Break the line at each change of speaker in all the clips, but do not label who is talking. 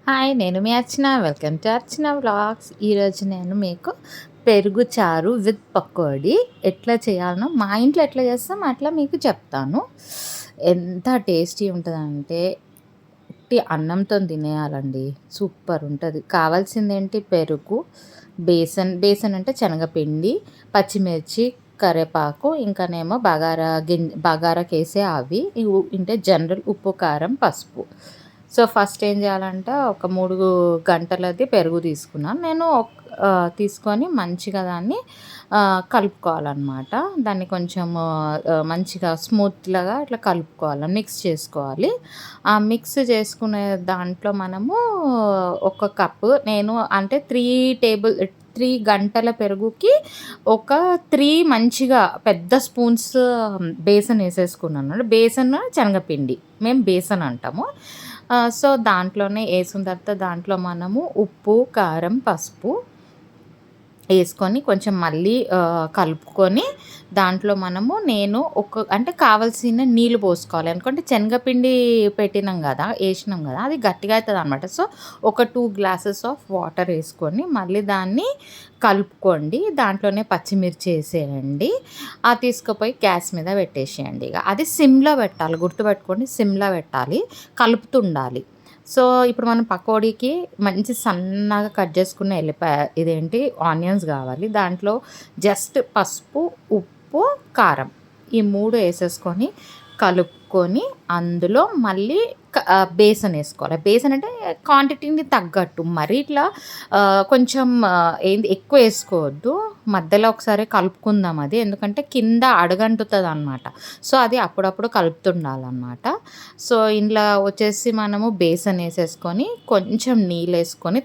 Hi, నేను మీ Archana. Welcome to Archana vlogs. ఈరోజు నేను మీకు పెరుగు చారు విత్ పకోడీ ఎట్లా చేయాలనో మా ఇంట్లో ఎట్లా చేస్తాం అట్లా మీకు చెప్తాను. ఎంత టేస్టీ ఉంటుందంటే ఉట్టి అన్నంతో తినేయాలండి. సూపర్ ఉంటుంది. కావాల్సిందేంటి పెరుగు, బేసన్ అంటే శనగపిండి, పచ్చిమిర్చి, కరివేపాకు, ఇంకానేమో బగారాకేసే అవి ఇంటే జనరల్ ఉప్పు, కారం, పసుపు. సో ఫస్ట్ ఏం చేయాలంటే ఒక 3 గంటలది పెరుగు తీసుకున్నాను నేను. తీసుకొని మంచిగా దాన్ని కలుపుకోవాలన్నమాట. దాన్ని కొంచెం మంచిగా స్మూత్‌లాగా ఇట్లా కలుపుకోవాలి, మిక్స్ చేసుకోవాలి. ఆ మిక్స్ చేసుకునే దాంట్లో మనము ఒక కప్పు నేను అంటే 3 గంటల పెరుగుకి ఒక 3 మంచిగా పెద్ద స్పూన్స్ బేసన్ ఏసేసుకున్నాను. బేసన్ శనగపిండి, మేము బేసన్ అంటాము. సో దాంట్లోనే ఏసిన తర్వాత దాంట్లో మనము ఉప్పు, కారం, పసుపు ఏసుకొని కొంచెం మళ్ళీ కలుపుకొని దాంట్లో మనము అంటే కావాల్సిన నీళ్ళు పోసుకోవాలి. ఎందుకంటే శనగపిండి ఏసినాం కదా అది గట్టిగా అవుతదనమాట. సో ఒక 2 గ్లాసెస్ ఆఫ్ వాటర్ ఏసుకొని మళ్ళీ దాన్ని కలుపుకోండి. దాంట్లోనే పచ్చిమిర్చి ఏసేయండి. అది తీసుకుపోయి గ్యాస్ మీద పెట్టేసేయండి. ఇక అది సిమ్‌లో పెట్టాలి, గుర్తుపెట్టుకోండి, సిమ్‌లో పెట్టాలి, కలుపుతుండాలి. సో ఇప్పుడు మనం పకోడీకి మంచి సన్నగా కట్ చేసుకున్న ఆనియన్స్ కావాలి. దాంట్లో జస్ట్ పసుపు, ఉప్పు, కారం ఈ 3 ఏసేసుకొని కలుపుకొని అందులో మళ్ళీ బేసన్ ఏసుకోవాలి. బేసన్ అంటే క్వాంటిటీని తగ్గట్టు, మరీ ఇట్లా కొంచెం ఎక్కువ ఏసుకోవద్దు. మధ్యలో ఒకసారి కలుపుకుందాం అది. ఎందుకంటే కింద అడుగంటుతదనమాట. సో అది అప్పుడప్పుడు కలుపుతుండాలనమాట. సో ఇందులో వచ్చేసి మనము బేసన్ ఏసేసుకొని కొంచెం నీళ్ళేసుకొని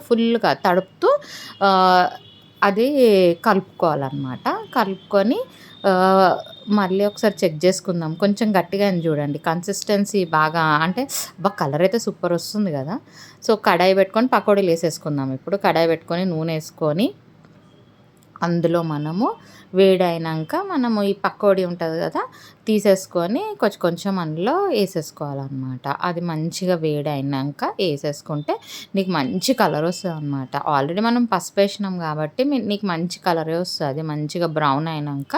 ఫుల్‌గా తడుపుతూ అది కలుపుకోవాలనమాట. కలుపుకొని మళ్ళీ ఒకసారి చెక్ చేసుకుందాం. కొంచెం గట్టిగా అయింది చూడండి. కన్సిస్టెన్సీ బాగా అంటే కలర్ అయితే సూపర్ వస్తుంది కదా. సో కడాయి పెట్టుకొని పకోడీలు వేసేసుకుందాం. ఇప్పుడు కడాయి పెట్టుకొని నూనె వేసుకొని అందులో మనము వేడైనాక మనము ఈ పకోడీ ఉంటుంది కదా తీసేసుకొని కొంచెం కొంచెం అందులో వేసేసుకోవాలన్నమాట. అది మంచిగా వేడైనాక వేసేసుకుంటే నీకు మంచి కలర్ వస్తుందన్నమాట. ఆల్రెడీ మనం పసుపు వేసినాం కాబట్టి నీకు మంచి కలరే వస్తుంది. మంచిగా బ్రౌన్ అయినాక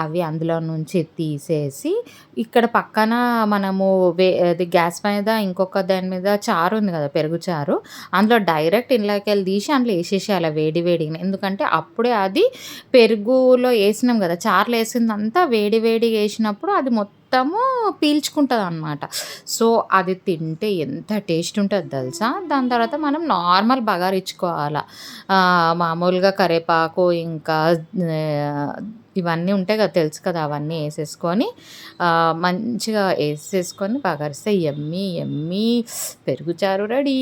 అవి అందులో నుంచి తీసేసి ఇక్కడ పక్కన మనము అది గ్యాస్ మీద ఇంకొక దాని మీద చారు ఉంది కదా, పెరుగు చారు, అందులో డైరెక్ట్ ఇంట్లోకి వెళ్ళి తీసి అందులో వేసేసేయాలి వేడి వేడిగా. ఎందుకంటే అప్పుడే అది పెరుగులో వేసినాం కదా, చారులో వేసిందంతా వేడి వేడిగా వేసినప్పుడు అది మొత్తము పీల్చుకుంటుంది అనమాట. సో అది తింటే ఎంత టేస్ట్ ఉంటుంది తెలుసా. దాని తర్వాత మనం నార్మల్ బగారిచ్చుకోవాలి. మామూలుగా కరివేపాకు ఇంకా ఇవన్నీ ఉంటాయి కదా, తెలుసు కదా, అవన్నీ వేసేసుకొని మంచిగా వేసేసుకొని బగారిస్తే యమ్మీ యమ్మీ పెరుగు చారు రెడీ.